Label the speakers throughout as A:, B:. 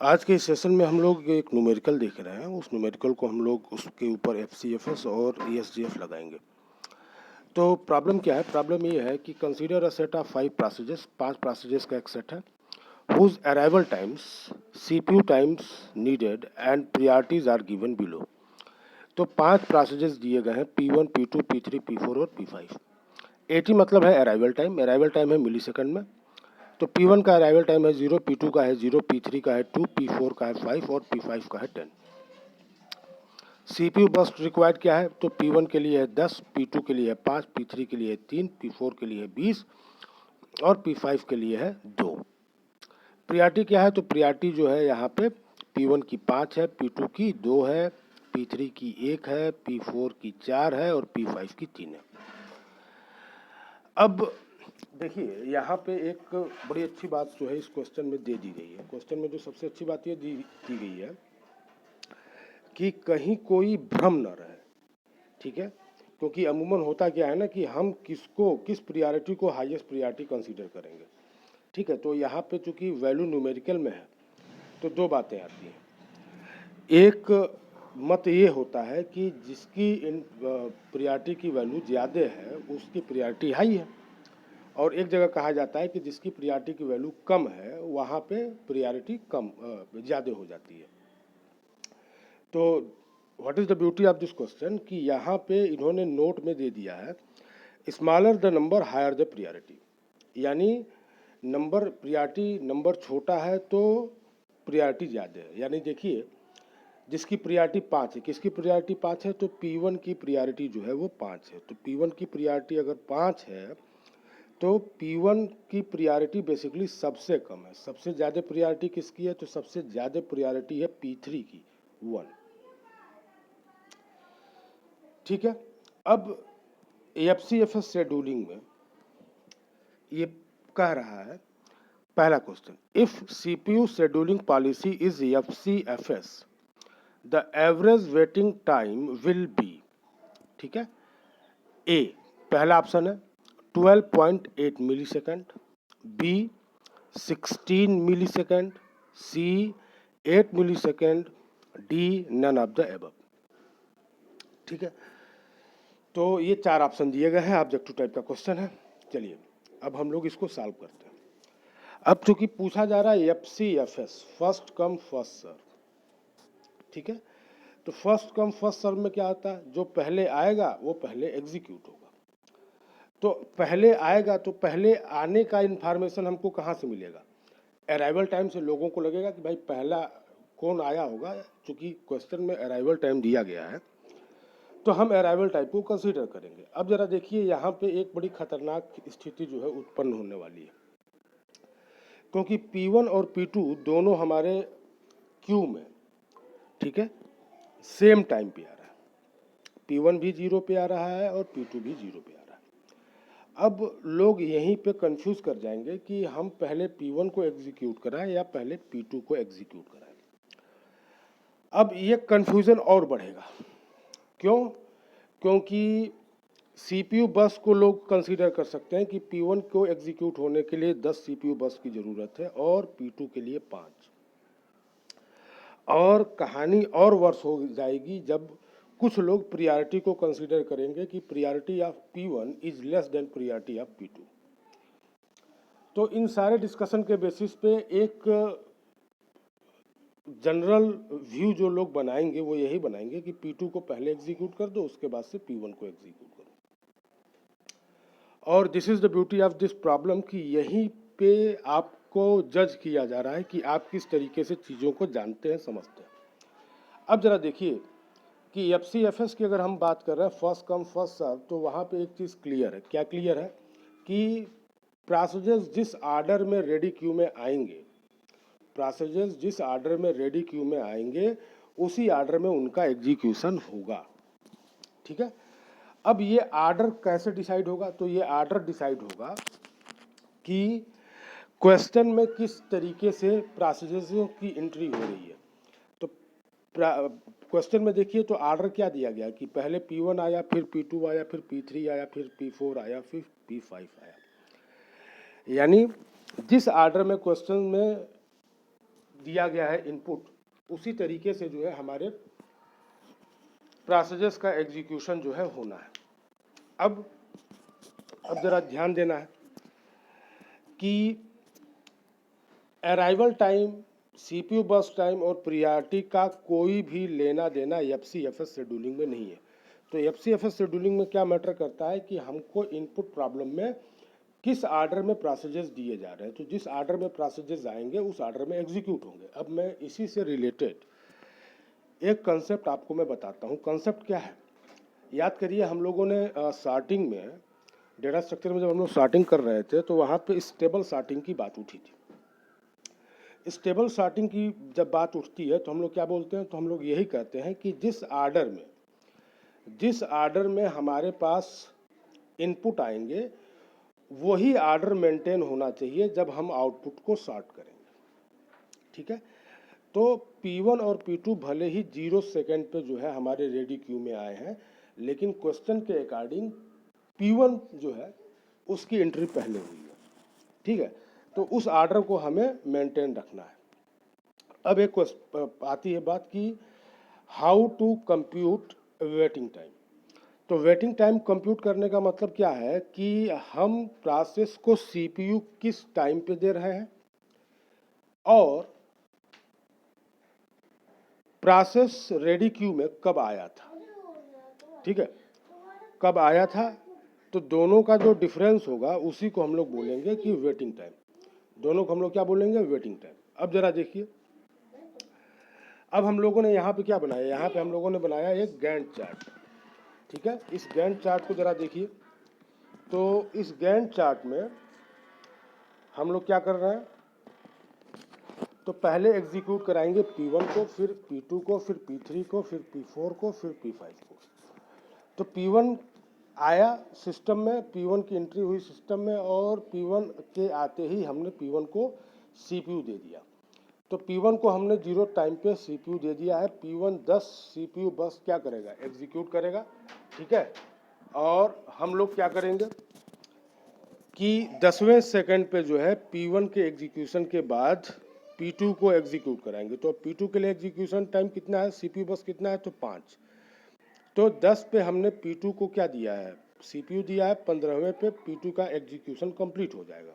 A: आज के इस सेशन में हम लोग एक न्यूमेरिकल देख रहे हैं। उस न्यूमेरिकल को हम लोग उसके ऊपर एफसीएफएस और ईएसजीएफ लगाएंगे। तो प्रॉब्लम क्या है? प्रॉब्लम ये है कि consider a set of 5 passages, 5 passages का एक सेट है, whose arrival times, CPU times needed and priorities are given below। तो 5 पैसेजेस दिए गए हैं, P1, P2, P3, P4 और P5। 80 मतलब है अराइवल टाइम, अराइवल टाइम है मिली सेकंड में। तो P1 का अराइवल टाइम है 0, P2 का है 0, P3 का है 2, P4 का है 5 और P5 का है 10। CPU बर्स्ट रिक्वायर्ड क्या है? तो P1 के लिए है 10, P2 के लिए है 5, P3 के लिए है 3, P4 के लिए है 20 और P5 के लिए है 2। प्रियॉरिटी क्या है? तो प्रियॉरिटी जो है यहाँ पे P1 की 5 है, P2 की 2 है, P3 की 1 है, P4 की 4 है और P5 की 3 है। अब देखिए यहाँ पे एक बड़ी अच्छी बात जो है इस क्वेश्चन में दे दी गई है। क्वेश्चन में जो सबसे अच्छी बात ये दी गई है कि कहीं कोई भ्रम न रहे, ठीक है? क्योंकि अमूमन होता क्या है ना कि हम किस प्रियॉरिटी को हाईएस्ट प्रियॉरिटी कंसीडर करेंगे, ठीक है? तो यहाँ पे चूंकि वैल्यू न्यूमेरिकल में है तो दो बातें आती हैं। एक मत ये होता है कि जिसकी प्रियॉरिटी की वैल्यू ज़्यादा है उसकी प्रियॉरिटी हाई है, और एक जगह कहा जाता है कि जिसकी प्रियॉरिटी की वैल्यू कम है वहाँ पे प्रियॉरिटी कम ज़्यादा हो जाती है। तो what is the beauty of this question कि यहाँ पे इन्होंने नोट में दे दिया है smaller the number higher the priority, यानी नंबर प्रियॉरिटी नंबर छोटा है तो प्रियॉरिटी ज़्यादा है। यानी देखिए जिसकी प्रियॉरिटी 5 है, किसकी प्रियॉरिटी 5 है? तो P1 की प्रियॉरिटी जो है वो 5 है। तो P1 की प्रियॉरिटी अगर 5 है तो P1 की प्रियॉरिटी बेसिकली सबसे कम है। सबसे ज़्यादा प्रियॉरिटी किसकी है? तो सबसे ज़्यादा प्रियॉरिटी है P3 की 1, ठीक है? अब एफसीएफएस शेड्यूलिंग में ये कह रहा है, पहला question, if CPU scheduling policy is FCFS the average waiting time will be, ठीक है? ए पहला ऑप्शन है 12.8 millisecond, B 16 millisecond, C 8 millisecond, D none of the above, ठीक है? तो ये 4 ऑप्शन दिए गए हैं, ऑब्जेक्टिव टाइप का क्वेश्चन है। चलिए अब हम लोग इसको सॉल्व करते हैं। अब चूंकि पूछा जा रहा है FCFS, first come first serve, ठीक है? तो फर्स्ट कम फर्स्ट सर्व में क्या होता है? जो पहले आएगा वो पहले एग्जीक्यूट होगा। तो पहले आएगा तो पहले आने का इंफॉर्मेशन हमको कहाँ से मिलेगा? अराइवल टाइम से। लोगों को लगेगा कि भाई पहला कौन आया होगा, चूंकि क्वेश्चन में अराइवल टाइम दिया गया है तो हम अराइवल टाइप को कंसीडर करेंगे। अब जरा देखिए यहाँ पे एक बड़ी खतरनाक स्थिति जो है उत्पन्न होने वाली है, क्योंकि P1 और P2 दोनों हमारे क्यू में, ठीक है, सेम टाइम पे आ रहा है। P1 भी 0 पे आ रहा है और P2 भी 0 पे आ रहा है। अब लोग यहीं पे कंफ्यूज कर जाएंगे कि हम पहले P1 को एग्जीक्यूट कराएं या पहले P2 को एग्जीक्यूट कराएं। अब ये कंफ्यूजन और बढ़ेगा। क्यों? क्योंकि CPU बस को लोग कंसीडर कर सकते हैं कि P1 को एग्जीक्यूट होने के लिए 10 CPU बस की ज़रूरत है और P2 के लिए 5। और कहानी और वर्ष हो जाएगी जब कुछ लोग प्रियॉरिटी को कंसीडर करेंगे कि priority of P1 is less than priority of P2। तो इन सारे डिस्कशन के बेसिस पे एक जनरल व्यू जो लोग बनाएंगे वो यही बनाएंगे कि P2 को पहले एग्जीक्यूट कर दो, उसके बाद से P1 को एग्जीक्यूट करो। और this is the beauty of this problem कि यहीं पे आपको जज किया जा रहा है कि आप किस तरीके से चीज़ों को जानते हैं, समझते हैं। अब जरा देखिए कि एफसीएफएस की अगर हम बात कर रहे हैं फर्स्ट कम फर्स्ट सर्व, तो वहाँ पे एक चीज़ क्लियर है। क्या क्लियर है? कि पैसेजेस जिस ऑर्डर में रेडी क्यू में आएंगे, पैसेजेस जिस ऑर्डर में रेडी क्यू में आएंगे उसी ऑर्डर में उनका एग्जीक्यूशन होगा, ठीक है? अब ये ऑर्डर कैसे डिसाइड होगा? तो ये ऑर्डर डिसाइड होगा कि क्वेश्चन में किस तरीके से प्रोसेसेस की एंट्री हो रही है। तो क्वेश्चन में देखिए तो ऑर्डर क्या दिया गया कि पहले P1 आया, फिर P2 आया, फिर P3 आया, फिर P4 आया, फिर P5 आया। यानी जिस ऑर्डर में क्वेश्चन में दिया गया है इनपुट, उसी तरीके से जो है हमारे प्रोसेसेस का एग्जीक्यूशन जो है होना है। अब जरा ध्यान देना है कि arrival time, CPU burst time और प्रियॉरिटी का कोई भी लेना देना एफसीएफएस शेड्यूलिंग में नहीं है। तो एफसीएफएस शेड्यूलिंग में क्या मैटर करता है कि हमको इनपुट प्रॉब्लम में किस आर्डर में प्रोसेसेस दिए जा रहे हैं, तो जिस आर्डर में प्रोसेसेस आएंगे उस आर्डर में एग्जीक्यूट होंगे। अब मैं इसी से रिलेटेड एक कंसेप्ट आपको मैं बताता हूँ। कंसेप्ट क्या है, याद करिए हम लोगों ने स्टार्टिंग में डेटा स्ट्रक्चर में जब हम लोग स्टार्टिंग कर रहे थे तो वहाँ पे स्टेबल स्टार्टिंग की बात उठी थी। स्टेबल स्टार्टिंग की जब बात उठती है तो हम लोग क्या बोलते हैं, तो हम लोग यही कहते हैं कि जिस आर्डर में हमारे पास इनपुट आएंगे वही आर्डर मेंटेन होना चाहिए जब हम आउटपुट को सॉर्ट करेंगे। ठीक है, तो P1 और P2 भले ही 0 सेकेंड पे जो है हमारे रेडी क्यू में आए हैं, लेकिन क्वेश्चन के अकॉर्डिंग P1 जो है उसकी एंट्री पहले हुई है। ठीक है, तो उस आर्डर को हमें मेंटेन रखना है। अब एक आती है बात कि how to compute waiting time. तो वेटिंग टाइम कंप्यूट करने का मतलब क्या है कि हम प्रोसेस को सीपीयू किस टाइम पे दे रहे हैं और प्रोसेस रेडी क्यू में कब आया था। ठीक है, कब आया था, तो दोनों का जो डिफरेंस होगा उसी को हम लोग बोलेंगे कि वेटिंग टाइम। दोनों को हम लोग क्या बोलेंगे, वेटिंग टाइम। अब जरा देखिए, अब हम लोगों ने यहाँ पे क्या बनाया, यहाँ पे हम लोगों ने बनाया एक गैंट चार्ट। ठीक है, इस गैंट चार्ट को जरा देखिए। तो इस गैंट चार्ट में हम लोग क्या कर रहे हैं, तो पहले एग्जीक्यूट कराएंगे P1 को, फिर P2 को, फिर P3 को, फिर P4 को, फिर P5 को। तो P1 आया सिस्टम में, P1 की एंट्री हुई सिस्टम में और P1 के आते ही हमने P1 को CPU दे दिया। तो P1 को हमने 0 टाइम पे CPU दे दिया है। P1 10 CPU बस क्या करेगा, एग्जीक्यूट करेगा। ठीक है, और हम लोग क्या करेंगे कि 10वें सेकंड पे जो है P1 के एग्जीक्यूशन के बाद P2 को एग्जीक्यूट कराएंगे। तो P2 के लिए एग्जीक्यूशन टाइम कितना है, CPU बस कितना है, तो 5। तो 10 पे हमने P2 को क्या दिया है, CPU दिया है। 15वें पे P2 का एग्जीक्यूशन कंप्लीट हो जाएगा।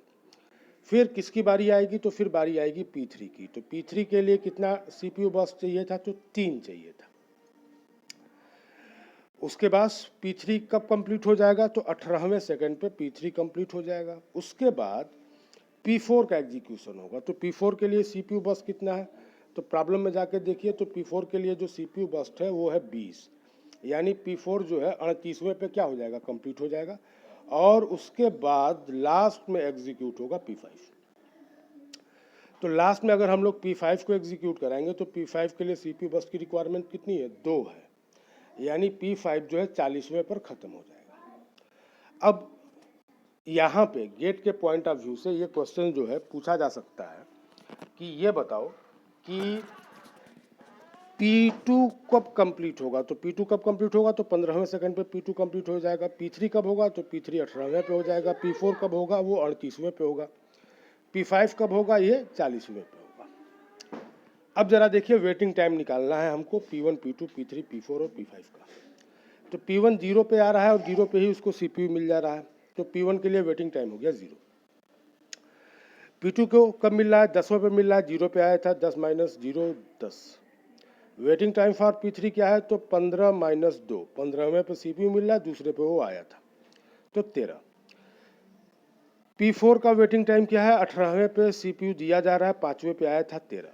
A: फिर किसकी बारी आएगी, तो फिर बारी आएगी P3 की। तो P3 के लिए कितना CPU बस चाहिए था, तो 3 चाहिए था। उसके बाद P3 कब कंप्लीट हो जाएगा, तो 18वें सेकंड पे P3 कंप्लीट हो जाएगा। उसके बाद P4 का एग्जीक्यूशन होगा। तो P4 के लिए CPU बस कितना है, तो प्रॉब्लम में जाके देखिए, तो P4 के लिए जो CPU बस्ट है वो है 20, यानी P4 जो है 38वें पे क्या हो जाएगा, कंप्लीट हो जाएगा। और उसके बाद लास्ट में एग्जीक्यूट होगा P5। तो लास्ट में अगर हम लोग P5 को एग्जीक्यूट कराएंगे तो P5 के लिए CPU बस की रिक्वायरमेंट कितनी है, 2 है, यानी P5 जो है 40वें पर ख़त्म हो जाएगा। अब यहाँ पे गेट के पॉइंट ऑफ व्यू से ये क्वेश्चन जो है पूछा जा सकता है कि ये बताओ कि P2 कब कंप्लीट होगा। तो P2 कब कंप्लीट होगा, तो 15वें सेकंड पे P2 कंप्लीट हो जाएगा। P3 कब होगा, तो P3 18वें पे हो जाएगा। P4 कब होगा, वो 38वें पे होगा। P5 कब होगा, ये 40वें पे होगा। अब जरा देखिए, वेटिंग टाइम निकालना है हमको P1, P2, P3, P4 और P5 का। तो P1 0 पे आ रहा है और 0 पे ही उसको CPU मिल जा रहा है। तो P1 के लिए वेटिंग टाइम हो गया 0। P2 को कब मिल रहा है, 10वें पे मिल रहा है, 0 पे आया था, 10 minus 0 10। Waiting time for P3 क्या है, तो 15 माइनस 2, 15वें पे CPU मिल रहा है, दूसरे पे वो आया था, तो 13। P4 का वेटिंग टाइम क्या है, 18वें पे CPU दिया जा रहा है, 5वें पे आया था, 13।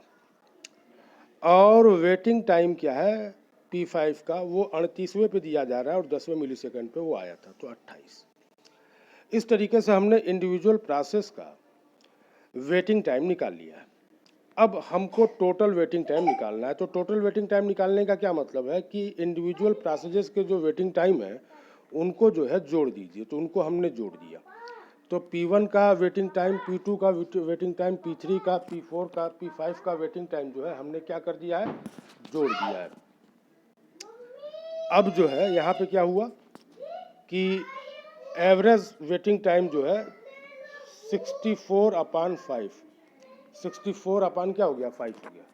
A: और वेटिंग टाइम क्या है P5 का, वो 38वें पे दिया जा रहा है और 10वें मिलीसेकंड पे वो आया था, तो 28। इस तरीके से हमने इंडिविजुअल प्रोसेस का वेटिंग टाइम निकाल लिया है। अब हमको टोटल वेटिंग टाइम निकालना है। तो टोटल वेटिंग टाइम निकालने का क्या मतलब है कि इंडिविजुअल प्रोसेसेस के जो वेटिंग टाइम है उनको जो है जोड़ दीजिए। तो उनको हमने जोड़ दिया। तो P1 का वेटिंग टाइम, P2 का वेटिंग टाइम, P3 का, P4 का, P5 का वेटिंग टाइम जो है हमने क्या कर दिया है, जोड़ दिया है। अब जो है यहाँ पे क्या हुआ कि एवरेज वेटिंग टाइम जो है 64/5 64 अपान क्या हो गया 5 हो गया।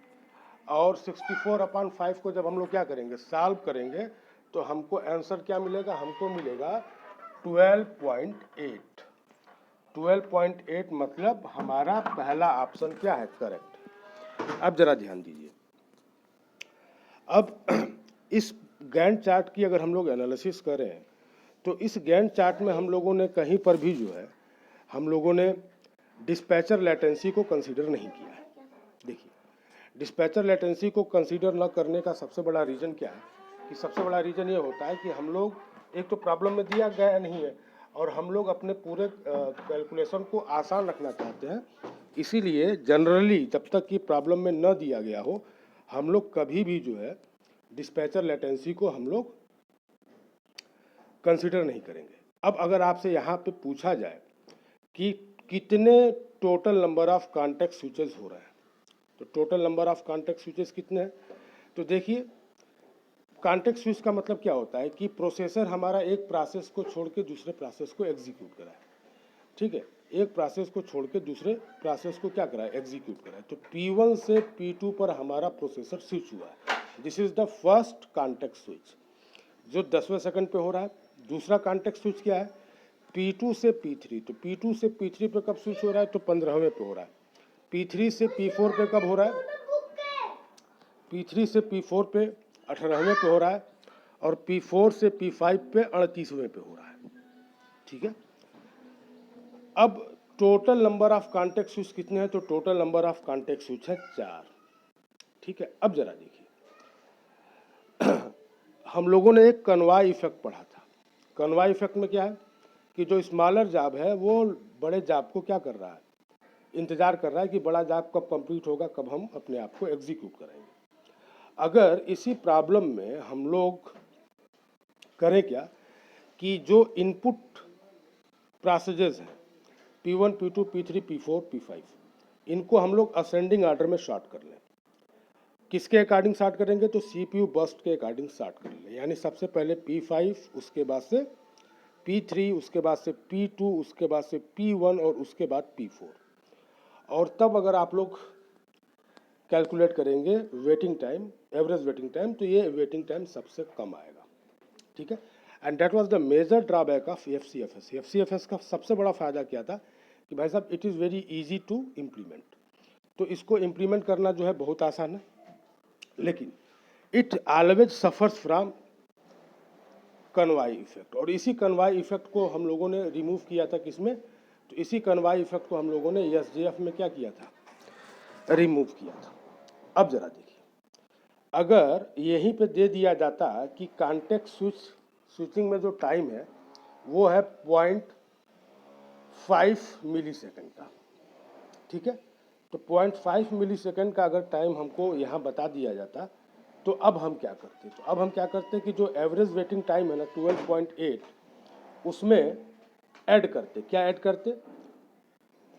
A: और 64 अपान 5 को जब हम लोग क्या करेंगे सॉल्व करेंगे तो हमको आंसर क्या मिलेगा, हमको मिलेगा 12.8। 12.8 मतलब हमारा पहला ऑप्शन क्या है करेक्ट। अब जरा ध्यान दीजिए, अब इस गैंट चार्ट की अगर हम लोग एनालिसिस करें तो इस गैंट चार्ट में हम लोगों ने कहीं पर भी जो है हम लोगों ने डिस्पैचर लेटेंसी को कंसीडर नहीं किया है। देखिए, डिस्पैचर लेटेंसी को कंसीडर न करने का सबसे बड़ा रीज़न क्या है कि सबसे बड़ा रीज़न ये होता है कि हम लोग एक तो प्रॉब्लम में दिया गया नहीं है और हम लोग अपने पूरे कैलकुलेशन को आसान रखना चाहते हैं। इसीलिए जनरली जब तक कि प्रॉब्लम में न दिया गया हो हम लोग कभी भी जो है डिस्पैचर लेटेंसी को हम लोग कंसीडर नहीं करेंगे। अब अगर आपसे यहाँ पे पूछा जाए कि कितने total number of contact switches हो रहे हैं, तो total number of contact switches कितने हैं, तो देखिए कॉन्टेक्ट स्विच का मतलब क्या होता है कि प्रोसेसर हमारा एक प्रोसेस को छोड़ के दूसरे प्रोसेस को एग्जीक्यूट कराए। ठीक है, एक प्रोसेस को छोड़ के दूसरे प्रोसेस को क्या कराए एग्जीक्यूट कराए। तो P1 से P2 पर हमारा प्रोसेसर स्विच हुआ है, this is the first contact switch जो 10वें सेकंड पे हो रहा है। दूसरा कॉन्टेक्ट स्विच क्या है P2 से P3, तो P2 से P3 पे कब स्विच हो रहा है तो 15वें पे हो रहा है। P3 से P4 पे कब हो रहा है, P3 से P4 पे 18वें पे हो रहा है और P4 से P5 पे 38वें पे हो रहा है। ठीक है, अब total number of contact switch कितने हैं, तो total number of contact switch है 4। ठीक है, अब जरा देखिए हम लोगों ने एक कन्वाई इफेक्ट पढ़ा था। कन्वाई इफेक्ट में क्या है कि जो स्मॉलर जॉब है वो बड़े जॉब को क्या कर रहा है, इंतजार कर रहा है कि बड़ा जॉब कब कंप्लीट होगा, कब हम अपने आप को एग्जीक्यूट करेंगे। अगर इसी प्रॉब्लम में हम लोग करें क्या कि जो इनपुट प्रोसेसेस हैं P1, P2, P3, P4, P5 इनको हम लोग असेंडिंग ऑर्डर में शॉर्ट कर लें। किसके अकॉर्डिंग शॉर्ट करेंगे, तो CPU बर्स्ट के अकॉर्डिंग शॉर्ट कर लें। यानी सबसे पहले P5, उसके बाद से P3, उसके बाद से P2, उसके बाद से P1 और उसके बाद P4। और तब अगर आप लोग कैलकुलेट करेंगे waiting time, average waiting time, तो ये वेटिंग टाइम सबसे कम आएगा। ठीक है, and that was the major drawback of FCFS। FCFS का सबसे बड़ा फायदा क्या था कि भाई साहब it is very easy to implement, तो इसको इम्प्लीमेंट करना जो है बहुत आसान है, लेकिन it always suffers from convoy effect. और इसी कन्वाई इफेक्ट को हम लोगों ने रिमूव किया था किसमें, तो इसी कन्वाई इफेक्ट को हम लोगों ने SJF में क्या किया था, रिमूव किया था। अब जरा देखिए, अगर यहीं पे दे दिया जाता कि कॉन्टेक्ट स्विचिंग में जो टाइम है वो है 0.5 मिली सेकेंड का। ठीक है, तो 0.5 मिली सेकेंड का अगर टाइम हमको यहाँ बता दिया जाता तो अब हम क्या करते, तो अब हम क्या करते कि जो एवरेज वेटिंग टाइम है ना 12.8 उसमें ऐड करते, क्या ऐड करते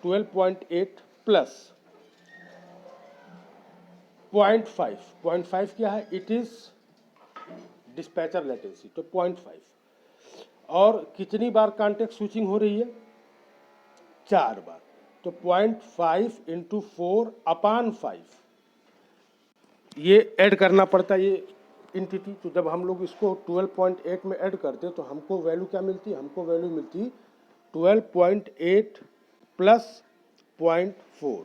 A: 12.8 प्लस 0.5 क्या है, इट इज डिस्पैचर लेटेंसी, तो 0.5। और कितनी बार कॉन्टेक्ट स्विचिंग हो रही है, 4 बार, तो 0.5 इंटू 4 अपान 5 ये ऐड करना पड़ता है ये इंटिटी। तो जब हम लोग इसको 12.8 में ऐड करते तो हमको वैल्यू क्या मिलती, हमको वैल्यू मिलती 12.8 प्लस 0.4,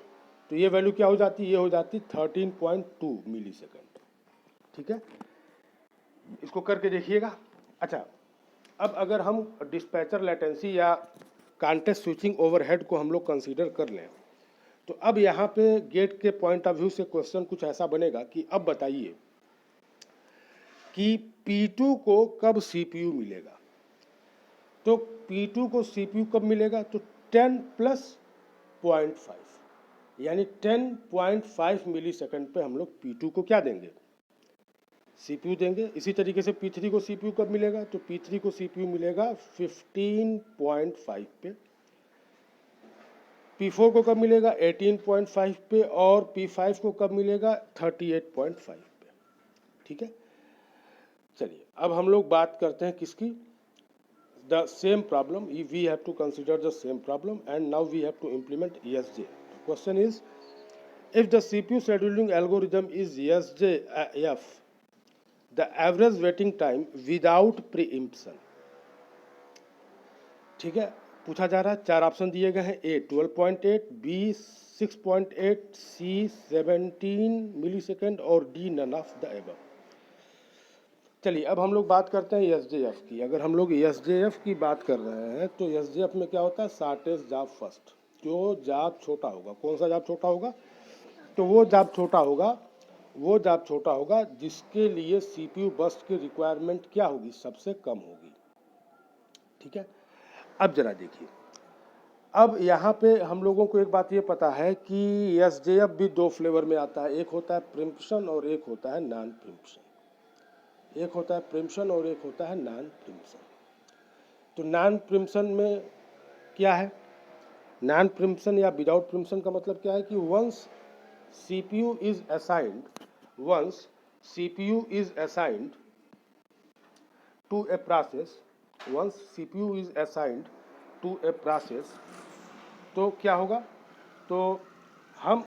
A: तो ये वैल्यू क्या हो जाती, ये हो जाती 13.2 मिली सेकेंड। ठीक है, इसको करके देखिएगा। अच्छा, अब अगर हम डिस्पैचर लेटेंसी या कॉन्टेक्स्ट स्विचिंग ओवरहेड को हम लोग कंसीडर कर लें तो अब यहाँ पे गेट के पॉइंट ऑफ व्यू से क्वेश्चन कुछ ऐसा बनेगा कि अब बताइए कि P2 को कब CPU मिलेगा, तो P2 को CPU कब मिलेगा, तो 10 प्लस 0.5 यानी 10.5 मिली सेकेंड पे हम लोग P2 को क्या देंगे, CPU देंगे। इसी तरीके से P3 को CPU कब मिलेगा, तो P3 को CPU मिलेगा 15.5 पे, P4 को कब मिलेगा 18.5 पे और P5 को कब मिलेगा 38.5 पे। ठीक है, चलिए अब हम लोग बात करते हैं किसकी, the same problem, we have to consider the same problem and now we have to implement ESJ। Question is if the CPU scheduling algorithm is SJF, the average waiting time without preemption, ठीक है, पूछा जा रहा है, 4 option दिए गए हैं, A 12.8, B 6.8, C 17 millisecond और D none of the above. चलिए अब हम लोग बात करते हैं एसजेएफ की। अगर हम लोग एसजेएफ की बात कर रहे हैं तो एसजेएफ में क्या होता है, शॉर्टेस्ट जॉब फर्स्ट। जो जॉब छोटा होगा, कौन सा जॉब छोटा होगा, तो वो जॉब छोटा होगा जिसके लिए सीपीयू बर्स्ट की रिक्वायरमेंट क्या होगी, सबसे कम होगी। ठीक है, अब जरा देखिए, अब यहाँ पे हम लोगों को एक बात ये पता है कि एसजेएफ भी 2 फ्लेवर में आता है, एक होता है प्रिम्पशन और एक होता है नॉन प्रिम्पशन। एक होता है प्रिम्पशन और एक होता है नॉन प्रिम्पशन। तो नॉन प्रिम्पशन में क्या है, नॉन प्रिम्पशन या विदाउट प्रिम्पशन का मतलब क्या है कि once CPU is assigned to a process, तो क्या होगा, तो हम